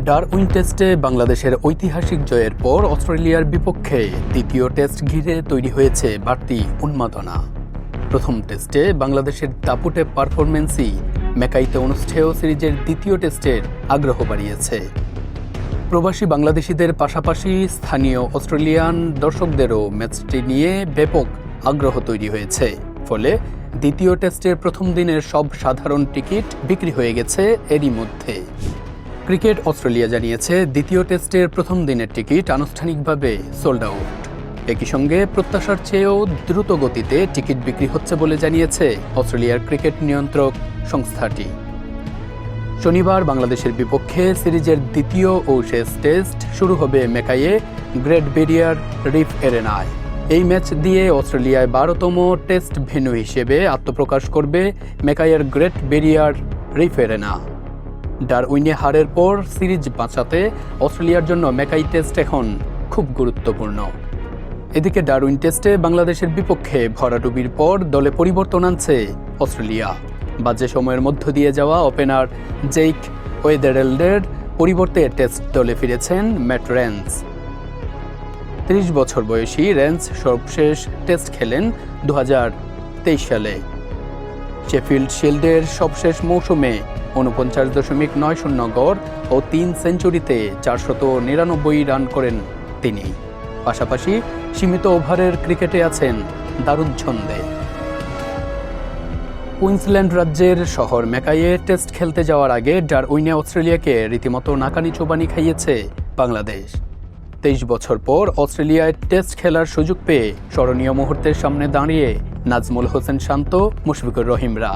Darwin টেস্টে বাংলাদেশের ঐতিহাসিক জয়ের পর অস্ট্রেলিয়ার বিপক্ষে দ্বিতীয় টেস্ট ঘিরে তৈরি হয়েছে বাড়তি উন্মাদনা। প্রথম টেস্টে বাংলাদেশের দাপুটে পারফরম্যান্সই মেকাইতে অনুষ্ঠেয় সিরিজের দ্বিতীয় টেস্টের আগ্রহ বাড়িয়েছে। প্রবাসী বাংলাদেশিদের পাশাপাশি স্থানীয় অস্ট্রেলিয়ান দর্শকদেরও ম্যাচটি নিয়ে ব্যাপক আগ্রহ তৈরি হয়েছে। ফলে দ্বিতীয় টেস্টের প্রথম দিনের সব সাধারণ টিকিট বিক্রি হয়ে গেছে এরই মধ্যে। ক্রিকেট অস্ট্রেলিয়া জানিয়েছে দ্বিতীয় টেস্টের প্রথম দিনের টিকিট আনুষ্ঠানিকভাবে সোল্ড আউট। একই সঙ্গে প্রত্যাশার চেয়েও দ্রুত গতিতে টিকিট বিক্রি হচ্ছে বলে জানিয়েছে অস্ট্রেলিয়ার ক্রিকেট নিয়ন্ত্রক সংস্থাটি। শনিবার বাংলাদেশের বিপক্ষে সিরিজের দ্বিতীয় ও শেষ টেস্ট শুরু হবে মেকাইয়ে গ্রেট ব্যারিয়ার রিফ এরেনায়। এই ম্যাচ দিয়ে অস্ট্রেলিয়ায় 12তম টেস্ট ভেন্যু হিসেবে আত্মপ্রকাশ করবে মেকাইয়ের গ্রেট ব্যারিয়ার রিফ এরেনা। ডারউইনে হারের পর সিরিজ বাঁচাতে অস্ট্রেলিয়ার জন্য মেকাই টেস্ট এখন খুব গুরুত্বপূর্ণ। এদিকে ডারউইন টেস্টে বাংলাদেশের বিপক্ষে ভরাডুবির পর দলে পরিবর্তন আনছে অস্ট্রেলিয়া। বাজে সময়ের মধ্য দিয়ে যাওয়া ওপেনার জেইক ওয়েদারেল্ডের পরিবর্তে টেস্ট দলে ফিরেছেন ম্যাট রেন্স। 30 বছর বয়সী রেন্স সর্বশেষ টেস্ট খেলেন 2023 সালে। শেফিল্ড শিল্ডের সবশেষ মৌসুমে 49.90 গড় ও 3 সেঞ্চুরিতে 499 রান করেন তিনি। পাশাপাশি সীমিত ওভারের ক্রিকেটে আছেন দারুণ ছন্দে। কুইন্সল্যান্ড রাজ্যের শহর মেকাইয়ে টেস্ট খেলতে যাওয়ার আগে ডারউইনে অস্ট্রেলিয়াকে রীতিমতো নাকানি চোবানি খাইয়েছে বাংলাদেশ। 23 বছর পর অস্ট্রেলিয়ায় টেস্ট খেলার সুযোগ পেয়ে স্মরণীয় মুহূর্তের সামনে দাঁড়িয়ে নাজমুল হোসেন শান্ত, মুশফিকুর রহিমরা।